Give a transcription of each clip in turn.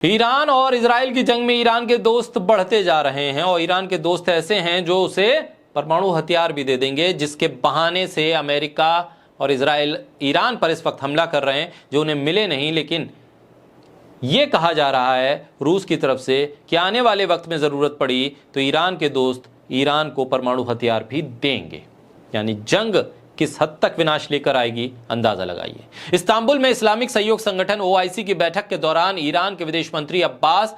Iran और Israel की जंग में ईरान के दोस्त बढ़ते जा रहे हैं और ईरान के दोस्त ऐसे हैं जो उसे परमाणु हथियार भी दे देंगे, जिसके बहाने से अमेरिका और इजराइल ईरान पर इस वक्त हमला कर रहे हैं जो उन्हें मिले नहीं। लेकिन यह कहा जा रहा है रूस की तरफ से कि आने वाले वक्त में जरूरत पड़ी तो ईरान के दोस्त ईरान को परमाणु हथियार भी देंगे। यानी जंग किस हद तक विनाश लेकर आएगी, अंदाजा लगाइए। इस्तांबुल में इस्लामिक सहयोग संगठन ओआईसी की बैठक के दौरान ईरान के विदेश मंत्री अब्बास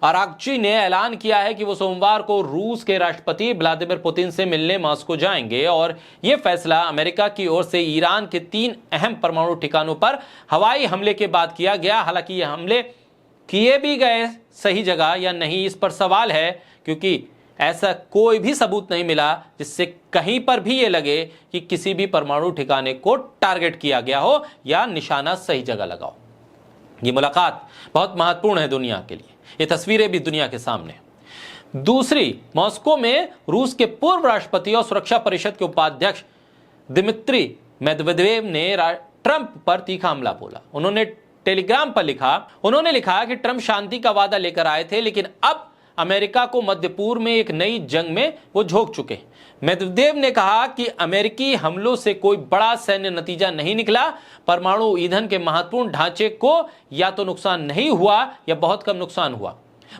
अरागची ने ऐलान किया है कि वो सोमवार को रूस के राष्ट्रपति व्लादिमीर पुतिन से मिलने मॉस्को जाएंगे और यह फैसला अमेरिका की ओर से ईरान के 3 अहम परमाणु ठिकानों पर हवाई हमले के बाद किया गया। हालांकि ये हमले किए भी गए सही जगह या नहीं, इस पर सवाल है, क्योंकि ऐसा कोई भी सबूत नहीं मिला जिससे कहीं पर भी ये लगे कि किसी भी परमाणु ठिकाने को टारगेट किया गया हो या निशाना सही जगह लगा हो। ये मुलाकात बहुत महत्वपूर्ण है दुनिया के लिए, ये तस्वीरें भी दुनिया के सामने। दूसरी, मॉस्को में रूस के पूर्व राष्ट्रपति और सुरक्षा परिषद के उपाध्यक्ष दिमित्री मेदवेदेव ने ट्रंप पर तीखा हमला बोला। उन्होंने टेलीग्राम पर लिखा कि ट्रंप शांति का वादा लेकर आए थे, लेकिन अब अमेरिका को मध्य पूर्व में एक नई जंग में वो झोंक चुके हैं। मेदवेदेव ने कहा कि अमेरिकी हमलों से कोई बड़ा सैन्य नतीजा नहीं निकला, परमाणु ईंधन के महत्वपूर्ण ढांचे को या तो नुकसान नहीं हुआ या बहुत कम नुकसान हुआ,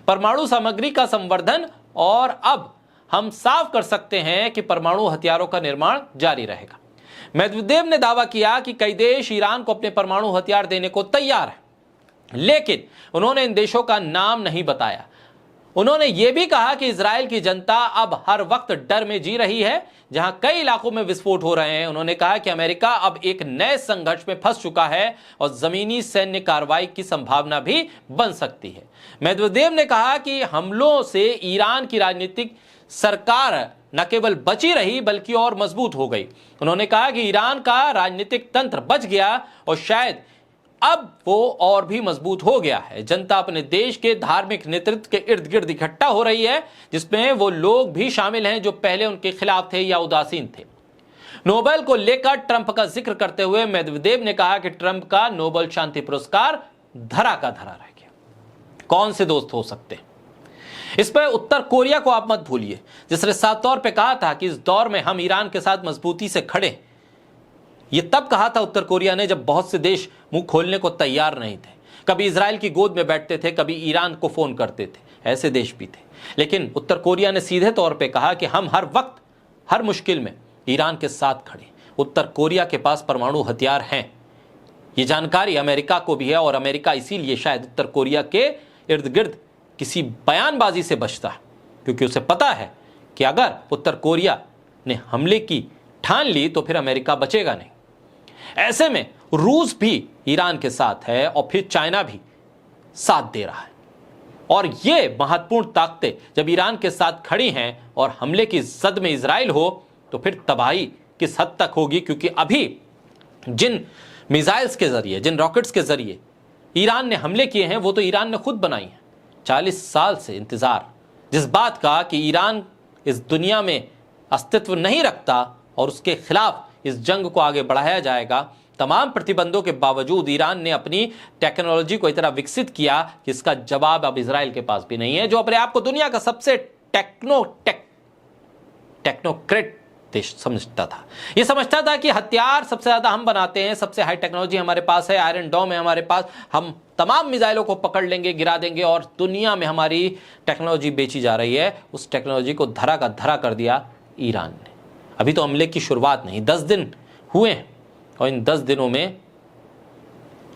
परमाणु सामग्री का संवर्धन, और अब हम साफ कर सकते हैं कि परमाणु हथियारों का निर्माण जारी रहेगा। मेदवेदेव ने दावा किया कि कई देश ईरान को अपने परमाणु हथियार देने को तैयार है, लेकिन उन्होंने इन देशों का नाम नहीं बताया। उन्होंने यह भी कहा कि इजराइल की जनता अब हर वक्त डर में जी रही है, जहां कई इलाकों में विस्फोट हो रहे हैं। उन्होंने कहा कि अमेरिका अब एक नए संघर्ष में फंस चुका है और जमीनी सैन्य कार्रवाई की संभावना भी बन सकती है। मेदवेदेव ने कहा कि हमलों से ईरान की राजनीतिक सरकार न केवल बची रही बल्कि और मजबूत हो गई। उन्होंने कहा कि ईरान का राजनीतिक तंत्र बच गया और शायद अब वो और भी मजबूत हो गया है। जनता अपने देश के धार्मिक नेतृत्व के इर्द गिर्द इकट्ठा हो रही है, जिसमें वो लोग भी शामिल हैं जो पहले उनके खिलाफ थे या उदासीन थे। नोबेल को लेकर ट्रंप का जिक्र करते हुए मेदवेदेव ने कहा कि ट्रंप का नोबेल शांति पुरस्कार धरा का धरा रह गया। कौन से दोस्त हो सकते हैं? इस पर उत्तर कोरिया को आप मत भूलिए, जिसने साफ तौर पर कहा था कि इस दौर में हम ईरान के साथ मजबूती से खड़े। यह तब कहा था उत्तर कोरिया ने जब बहुत से देश मुंह खोलने को तैयार नहीं थे। कभी इजराइल की गोद में बैठते थे, कभी ईरान को फोन करते थे, ऐसे देश भी थे। लेकिन उत्तर कोरिया ने सीधे तौर पे कहा कि हम हर वक्त हर मुश्किल में ईरान के साथ खड़े। उत्तर कोरिया के पास परमाणु हथियार हैं, ये जानकारी अमेरिका को भी है और अमेरिका इसीलिए शायद उत्तर कोरिया के इर्द गिर्द किसी बयानबाजी से बचता है, क्योंकि उसे पता है कि अगर उत्तर कोरिया ने हमले की ठान ली तो फिर अमेरिका बचेगा नहीं। ऐसे में रूस भी ईरान के साथ है और फिर चाइना भी साथ दे रहा है, और ये महत्वपूर्ण ताकतें जब ईरान के साथ खड़ी हैं और हमले की जद में इजराइल हो तो फिर तबाही किस हद तक होगी। क्योंकि अभी जिन मिसाइल्स के जरिए, जिन रॉकेट्स के जरिए ईरान ने हमले किए हैं वो तो ईरान ने खुद बनाई हैं। 40 साल से इंतजार जिस बात का कि ईरान इस दुनिया में अस्तित्व नहीं रखता और उसके खिलाफ इस जंग को आगे बढ़ाया जाएगा, तमाम प्रतिबंधों के बावजूद ईरान ने अपनी टेक्नोलॉजी को इतना विकसित किया कि इसका जवाब अब इजराइल के पास भी नहीं है, जो अपने आप को दुनिया का सबसे टेक्नोक्रेट देश समझता था। यह समझता था कि हथियार सबसे ज्यादा हम बनाते हैं, सबसे हाई टेक्नोलॉजी हमारे पास है, आयरन डोम है हमारे पास, हम तमाम मिसाइलों को पकड़ लेंगे, गिरा देंगे, और दुनिया में हमारी टेक्नोलॉजी बेची जा रही है। उस टेक्नोलॉजी को धरा का धरा कर दिया ईरान ने। अभी तो हमले की शुरुआत नहीं, 10 दिन हुए हैं और इन 10 दिनों में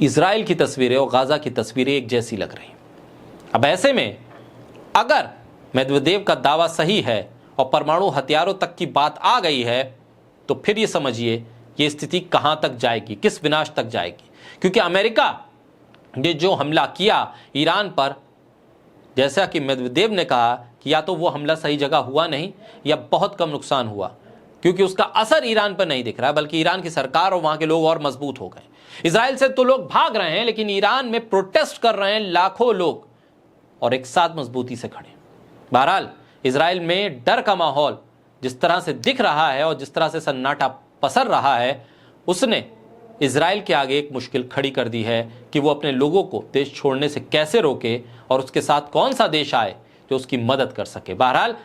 इजराइल की तस्वीरें और गाजा की तस्वीरें एक जैसी लग रही हैं। अब ऐसे में अगर मेदवेदेव का दावा सही है और परमाणु हथियारों तक की बात आ गई है तो फिर ये समझिए ये स्थिति कहां तक जाएगी, किस विनाश तक जाएगी। क्योंकि अमेरिका ने जो हमला किया ईरान पर, जैसा कि मेदवेदेव ने कहा कि या तो वो हमला सही जगह हुआ नहीं या बहुत कम नुकसान हुआ, क्योंकि उसका असर ईरान पर नहीं दिख रहा है, बल्कि ईरान की सरकार और वहां के लोग और मजबूत हो गए। इजराइल से तो लोग भाग रहे हैं, लेकिन ईरान में प्रोटेस्ट कर रहे हैं लाखों लोग और एक साथ मजबूती से खड़े। बहरहाल इजराइल में डर का माहौल जिस तरह से दिख रहा है और जिस तरह से सन्नाटा पसर रहा है, उसने इजराइल के आगे एक मुश्किल खड़ी कर दी है कि वो अपने लोगों को देश छोड़ने से कैसे रोके और उसके साथ कौन सा देश आए जो उसकी मदद कर सके। बहरहाल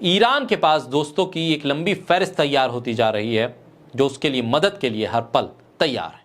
ईरान के पास दोस्तों की एक लंबी फहरिस्त तैयार होती जा रही है जो उसके लिए मदद के लिए हर पल तैयार है।